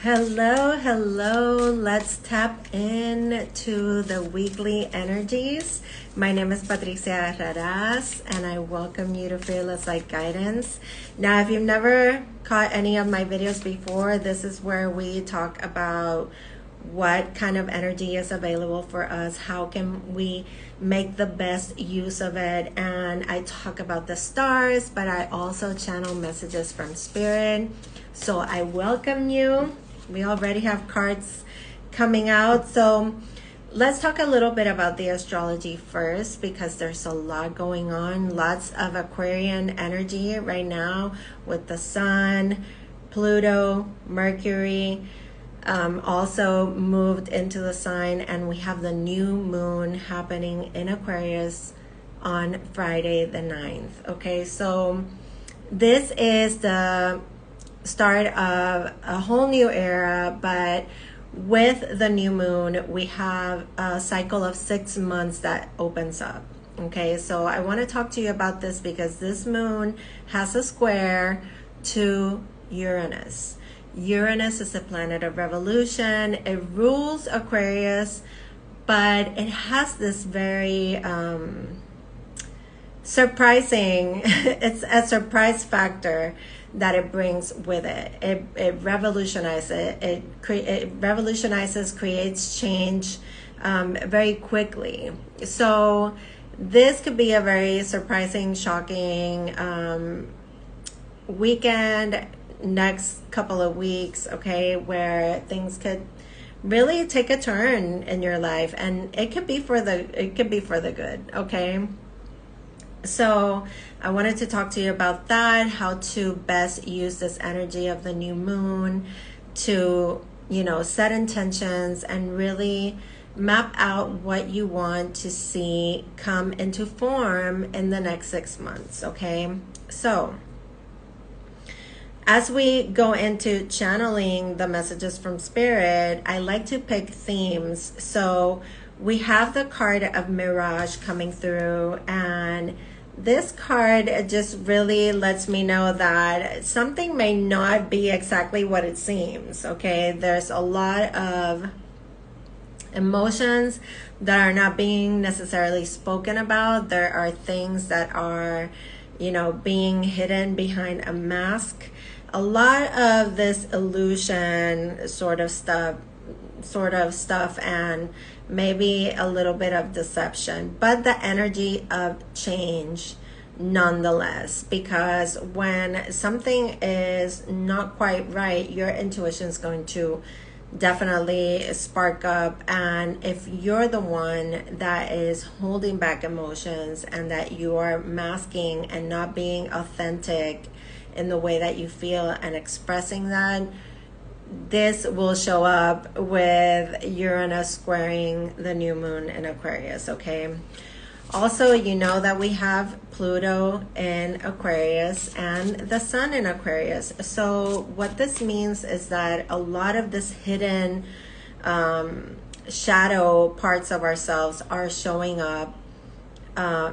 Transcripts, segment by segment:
Hello. Let's tap into the weekly energies. My name is Patricia Pcarraras, and I welcome you to Fearless Light Guidance. Now, if you've never caught any of my videos before, this is where we talk about what kind of energy is available for us, how can we make the best use of it, and I talk about the stars, but I also channel messages from spirit. So I welcome you. We already have cards coming out, so let's talk a little bit about the astrology first, because there's a lot going on. Lots of Aquarian energy right now with the sun, Pluto, Mercury also moved into the sign, and we have the new moon happening in Aquarius on Friday the 9th. Okay, so this is the start of a whole new era, but with the new moon we have a cycle of 6 months that opens up. Okay, so I want to talk to you about this because this moon has a square to Uranus. Uranus is the planet of revolution. It rules Aquarius, but it has this very surprising it's a surprise factor that it brings with it. It revolutionizes it revolutionizes, creates change very quickly. So this could be a very surprising, shocking weekend, next couple of weeks, okay, where things could really take a turn in your life, and it could be for the good. Okay, so I wanted to talk to you about that, how to best use this energy of the new moon to, set intentions and really map out what you want to see come into form in the next 6 months. Okay, so as we go into channeling the messages from spirit, I like to pick themes. So we have the card of Mirage coming through, and this card just really lets me know that something may not be exactly what it seems. Okay, there's a lot of emotions that are not being necessarily spoken about. There are things that are, being hidden behind a mask. A lot of this illusion sort of stuff, and maybe a little bit of deception, but the energy of change nonetheless, because when something is not quite right, your intuition is going to definitely spark up. And if you're the one that is holding back emotions and that you are masking and not being authentic in the way that you feel and expressing that, this will show up with Uranus squaring the new moon in Aquarius. Okay, also, that we have Pluto in Aquarius and the sun in Aquarius. So what this means is that a lot of this hidden shadow parts of ourselves are showing up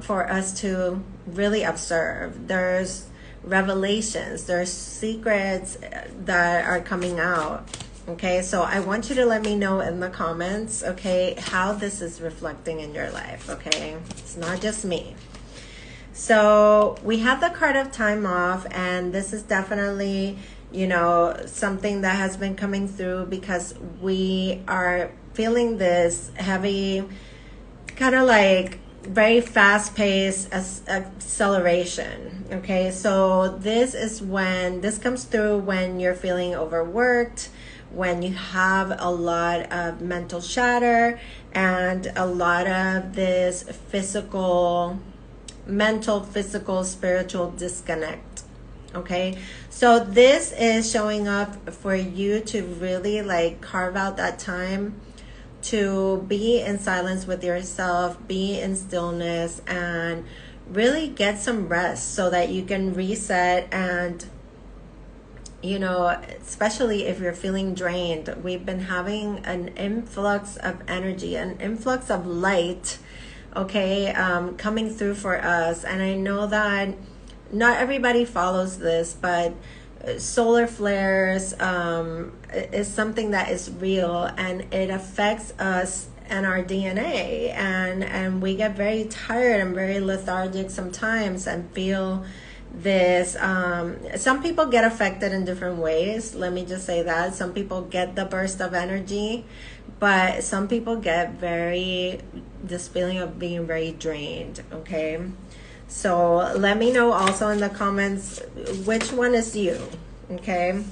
for us to really observe. There's revelations, there's secrets that are coming out. Okay, so I want you to let me know in the comments, okay, how this is reflecting in your life. Okay, it's not just me. So we have the card of time off, and this is definitely, something that has been coming through because we are feeling this heavy, kind of like very fast-paced acceleration. Okay, so this comes through when you're feeling overworked, when you have a lot of mental chatter and a lot of this mental, physical, spiritual disconnect. Okay, so this is showing up for you to really carve out that time to be in silence with yourself, be in stillness, and really get some rest so that you can reset. And especially if you're feeling drained, we've been having an influx of energy, an influx of light, okay, coming through for us. And I know that not everybody follows this, but solar flares is something that is real, and it affects us and our DNA, and we get very tired and very lethargic sometimes and feel this some people get affected in different ways. Let me just say that some people get the burst of energy, but some people get this feeling of being very drained. Okay, so let me know also in the comments which one is you. Okay,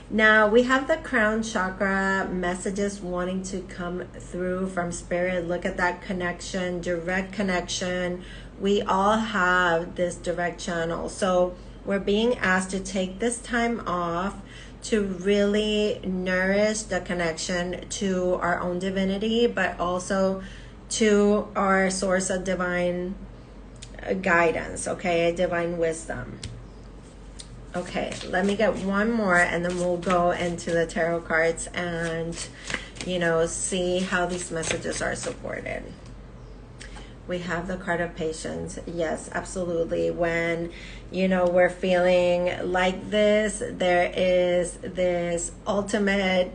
now we have the crown chakra messages wanting to come through from spirit. Look at that connection, direct connection. We all have this direct channel. So we're being asked to take this time off to really nourish the connection to our own divinity, but also to our source of divine guidance, okay, divine wisdom. Okay, let me get one more and then we'll go into the tarot cards and, see how these messages are supported. We have the card of patience. Yes, absolutely. When, we're feeling like this, there is this ultimate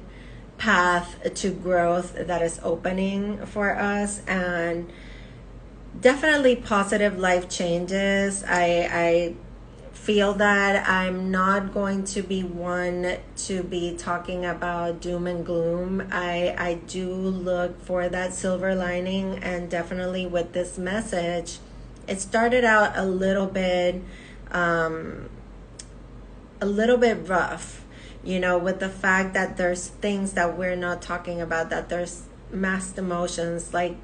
path to growth that is opening for us, and definitely positive life changes. I feel that I'm not going to be one to be talking about doom and gloom. I do look for that silver lining, and definitely with this message, it started out a little bit rough, with the fact that there's things that we're not talking about, that there's masked emotions, like,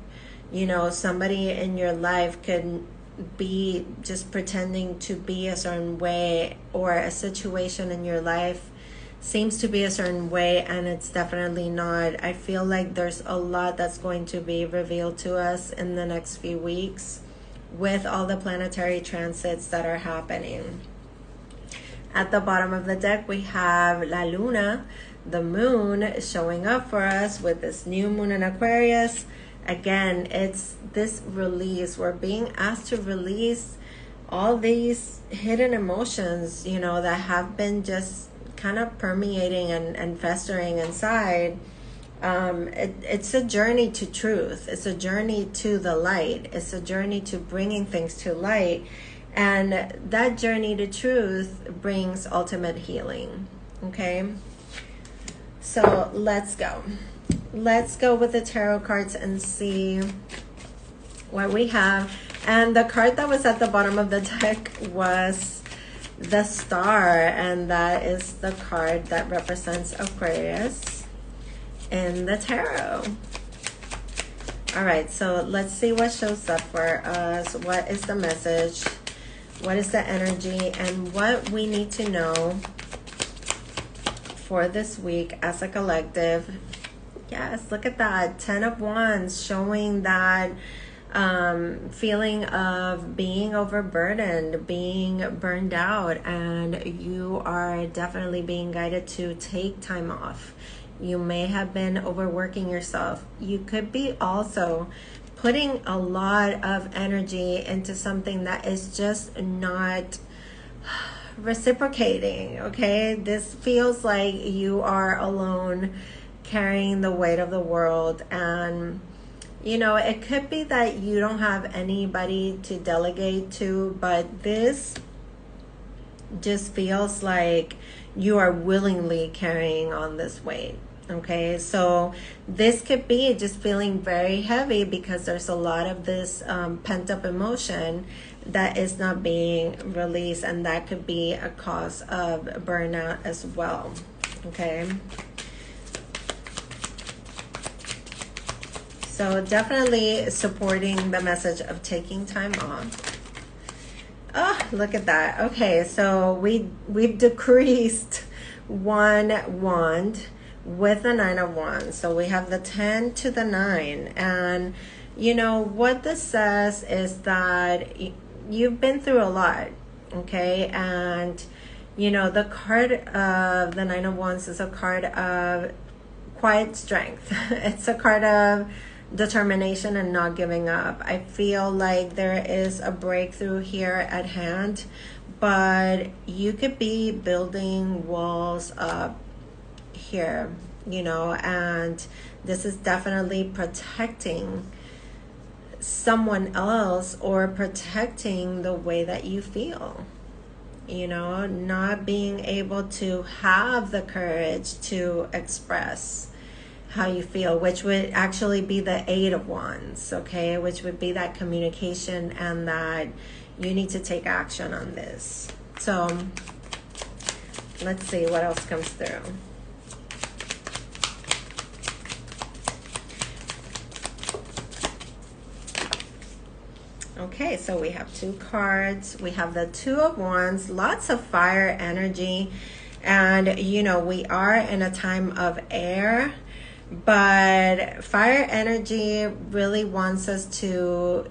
somebody in your life could be just pretending to be a certain way, or a situation in your life seems to be a certain way and it's definitely not. I feel like there's a lot that's going to be revealed to us in the next few weeks with all the planetary transits that are happening. At the bottom of the deck, we have La Luna, the moon, showing up for us with this new moon in Aquarius. Again, it's this release. We're being asked to release all these hidden emotions, that have been just kind of permeating and festering inside. It's a journey to truth. It's a journey to the light. It's a journey to bringing things to light. And that journey to truth brings ultimate healing. Okay? So let's go. Let's go with the tarot cards and see what we have. And the card that was at the bottom of the deck was the Star, and that is the card that represents Aquarius in the tarot. All right, so let's see what shows up for us. What is the message? What is the energy? And what we need to know for this week as a collective. Yes, look at that. 10 of Wands, showing that feeling of being overburdened, being burned out, and you are definitely being guided to take time off. You may have been overworking yourself. You could be also putting a lot of energy into something that is just not reciprocating, okay? This feels like you are alone carrying the weight of the world, and it could be that you don't have anybody to delegate to, but this just feels like you are willingly carrying on this weight. Okay, so this could be just feeling very heavy because there's a lot of this pent-up emotion that is not being released, and that could be a cause of burnout as well. Okay, so definitely supporting the message of taking time off. Oh, look at that. Okay, so we've decreased one wand with the 9 of Wands. So we have the 10 to the 9. And what this says is that you've been through a lot, okay? And the card of the 9 of Wands is a card of quiet strength. It's a card of determination and not giving up. I feel like there is a breakthrough here at hand, but you could be building walls up here, and this is definitely protecting someone else or protecting the way that you feel. Not being able to have the courage to express how you feel, which would actually be the Eight of Wands, okay? Which would be that communication and that you need to take action on this. So let's see what else comes through. Okay, so we have two cards. We have the Two of Wands, lots of fire energy. And, we are in a time of air, but fire energy really wants us to,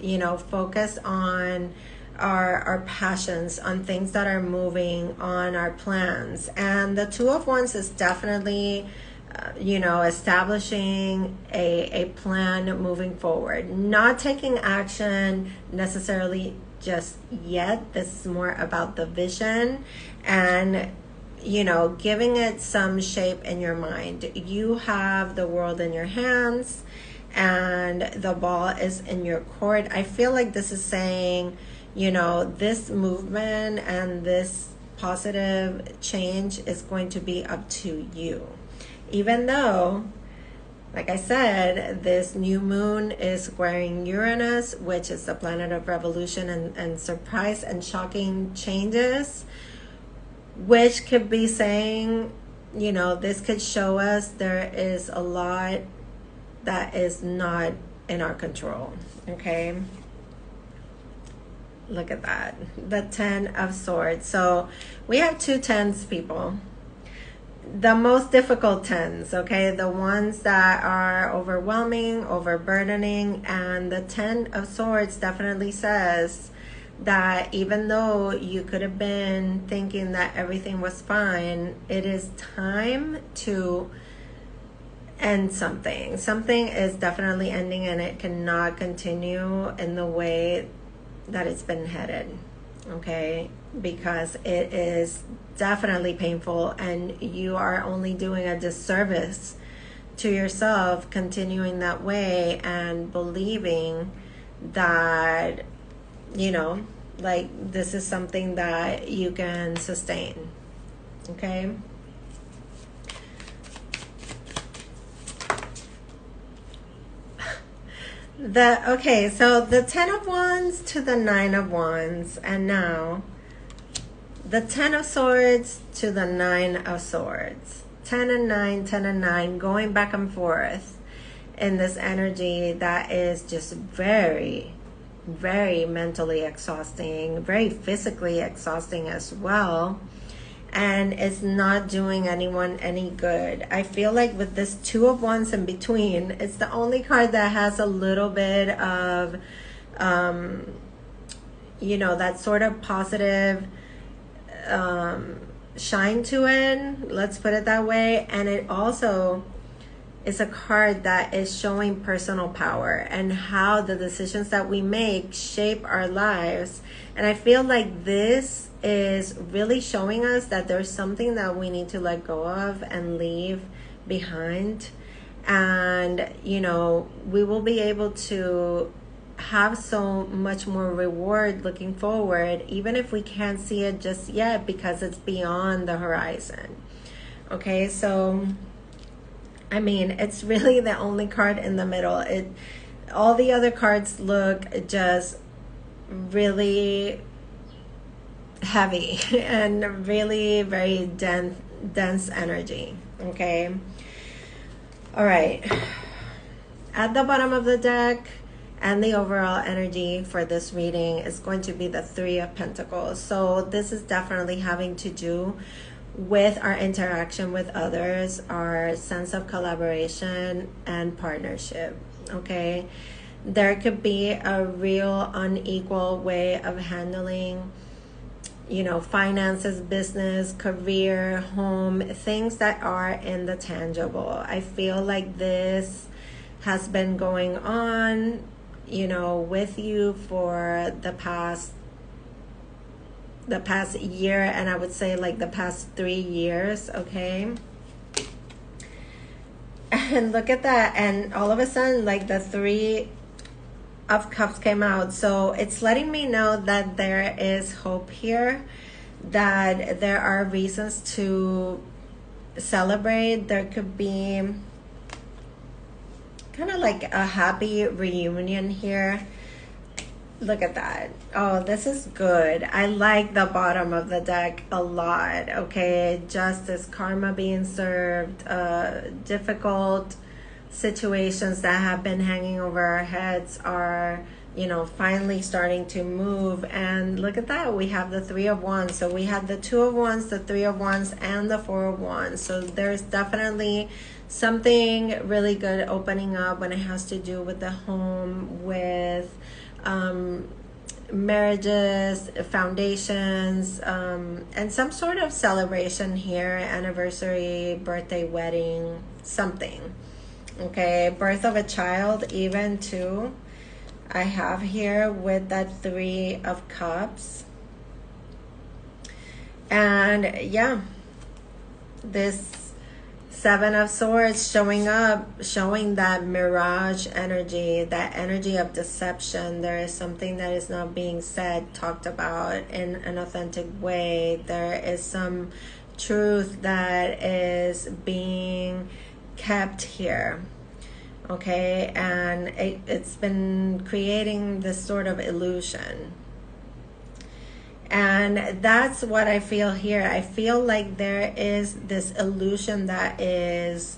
focus on our passions, on things that are moving, on our plans. And the Two of Wands is definitely establishing a plan moving forward, not taking action necessarily just yet. This is more about the vision and, giving it some shape in your mind. You have the world in your hands and the ball is in your court. I feel like this is saying, this movement and this positive change is going to be up to you. Even though, like I said, this new moon is squaring Uranus, which is the planet of revolution and surprise and shocking changes, which could be saying, this could show us there is a lot that is not in our control, okay? Look at that, the Ten of Swords. So we have two tens, people. The most difficult tens, okay? The ones that are overwhelming, overburdening, and the Ten of Swords definitely says that even though you could have been thinking that everything was fine, it is time to end something. Something is definitely ending, and it cannot continue in the way that it's been headed, okay? Because it is definitely painful, and you are only doing a disservice to yourself continuing that way and believing that, this is something that you can sustain, okay? So the Ten of Wands to the Nine of Wands, and now the Ten of Swords to the Nine of Swords. 10 and 9, 10 and 9, going back and forth in this energy that is just very, very mentally exhausting, very physically exhausting as well. And it's not doing anyone any good. I feel like with this Two of Wands in between, it's the only card that has a little bit of, that sort of positive shine to it. Let's put it that way. And it also is a card that is showing personal power and how the decisions that we make shape our lives. And I feel like this is really showing us that there's something that we need to let go of and leave behind. And, we will be able to have so much more reward looking forward, even if we can't see it just yet because it's beyond the horizon. Okay, so it's really the only card in the middle. All the other cards look just really heavy and really very dense energy. Okay, all right, at the bottom of the deck and the overall energy for this reading is going to be the Three of Pentacles. So this is definitely having to do with our interaction with others, our sense of collaboration and partnership. Okay, there could be a real unequal way of handling finances, business, career, home, things that are in the tangible. I feel like this has been going on, with you for the past the past year, and I would say like the past 3 years, okay? And look at that, and all of a sudden, like the 3 of Cups came out. So it's letting me know that there is hope here, that there are reasons to celebrate. There could be kind of like a happy reunion here. Look at that. Oh, this is good. I like the bottom of the deck a lot. Okay, justice, karma being served, difficult situations that have been hanging over our heads are, you know, finally starting to move. And look at that, we have the 3 of Wands. So we had the 2 of Wands, the 3 of Wands, and the 4 of Wands. So there's definitely something really good opening up when it has to do with the home, with marriages, foundations, and some sort of celebration here, anniversary, birthday, wedding, something. Okay, birth of a child even too. I have here with that 3 of Cups. And yeah, this 7 of Swords showing up, showing that mirage energy, that energy of deception. There is something that is not being said, talked about in an authentic way. There is some truth that is being kept here. Okay, and it's been creating this sort of illusion. And that's what I feel here. I feel like there is this illusion that is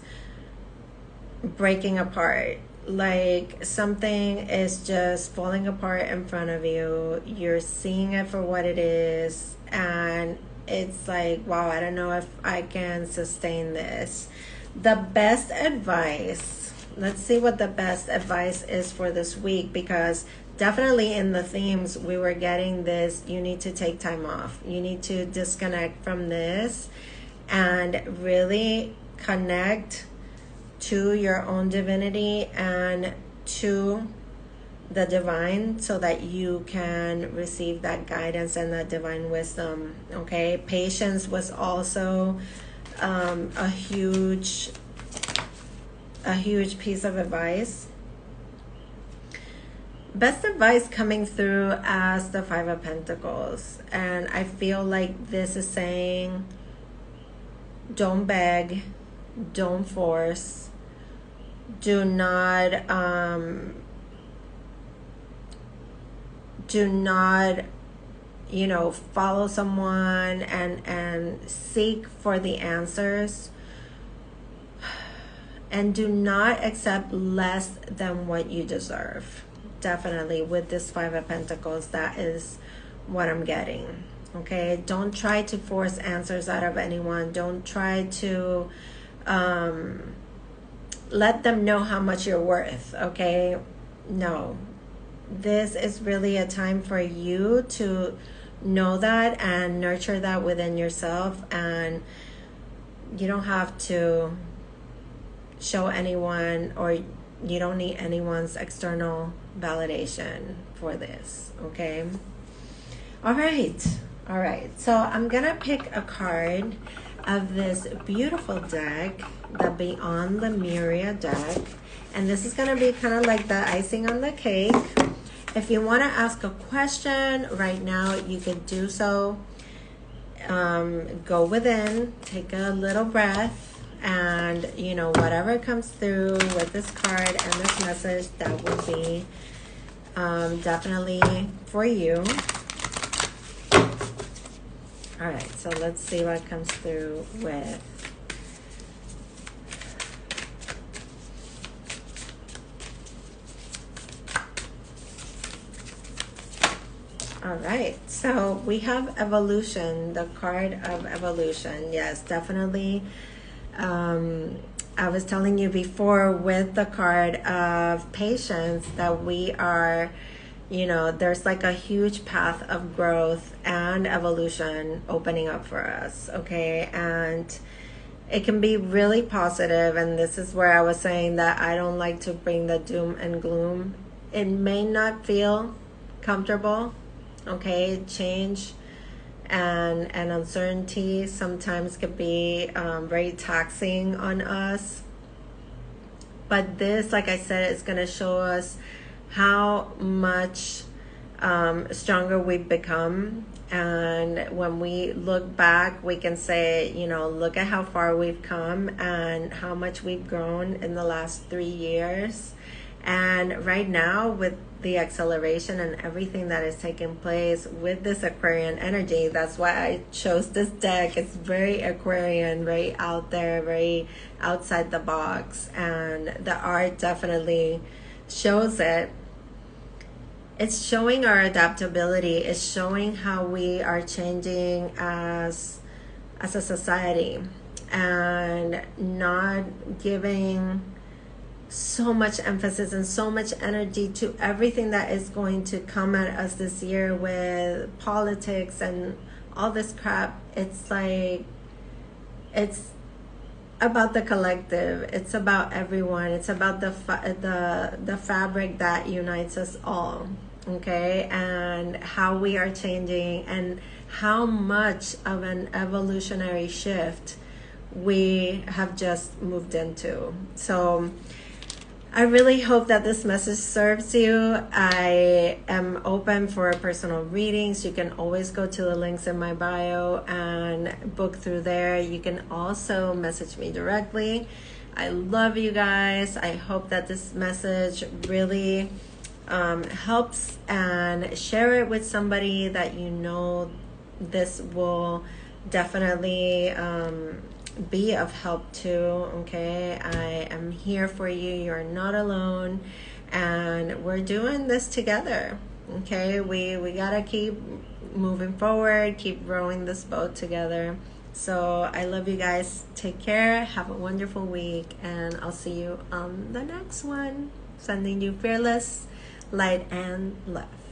breaking apart. Like something is just falling apart in front of you. You're seeing it for what it is. And it's like, wow, I don't know if I can sustain this. The best advice, let's see what the best advice is for this week, because definitely in the themes we were getting this, you need to take time off. You need to disconnect from this and really connect to your own divinity and to the divine so that you can receive that guidance and that divine wisdom. Okay, patience was also a huge piece of advice. Best advice coming through as the 5 of Pentacles. And I feel like this is saying, don't beg, don't force, do not you know, follow someone and seek for the answers. And do not accept less than what you deserve. Definitely with this 5 of Pentacles, that is what I'm getting. Okay, don't try to force answers out of anyone. Don't try to let them know how much you're worth. Okay, no, this is really a time for you to know that and nurture that within yourself. And you don't have to show anyone, or you don't need anyone's external validation for this. Okay, all right, so I'm gonna pick a card of this beautiful deck, the Beyond Lemuria deck, and this is gonna be kind of like the icing on the cake. If you want to ask a question right now, you could do so. Go within, take a little breath, and you know, whatever comes through with this card and this message, that will be definitely for you. All right, so let's see what comes through with all right, so we have evolution, the card of evolution. Yes, definitely. I was telling you before with the card of patience that we are, you know, there's like a huge path of growth and evolution opening up for us. Okay, and it can be really positive. And this is where I was saying that I don't like to bring the doom and gloom. It may not feel comfortable. Okay, change and uncertainty sometimes can be very taxing on us. But this, like I said, is going to show us how much stronger we've become. And when we look back, we can say, you know, look at how far we've come and how much we've grown in the last 3 years. And right now, with the acceleration and everything that is taking place with this Aquarian energy, that's why I chose this deck. It's very Aquarian, very out there, very outside the box. And the art definitely shows it. It's showing our adaptability. It's showing how we are changing as a society and not giving so much emphasis and so much energy to everything that is going to come at us this year with politics and all this crap. It's like, it's about the collective. It's about everyone. It's about the fabric that unites us all. Okay, and how we are changing and how much of an evolutionary shift we have just moved into. So I really hope that this message serves you. I am open for personal readings. You can always go to the links in my bio and book through there. You can also message me directly. I love you guys. I hope that this message really helps, and share it with somebody that you know this will definitely be of help to. Okay, I am here for you. You're not alone, and we're doing this together. Okay, we gotta keep moving forward, keep rowing this boat together. So I love you guys. Take care. Have a wonderful week, and I'll see you on the next one. Sending you fearless light and love.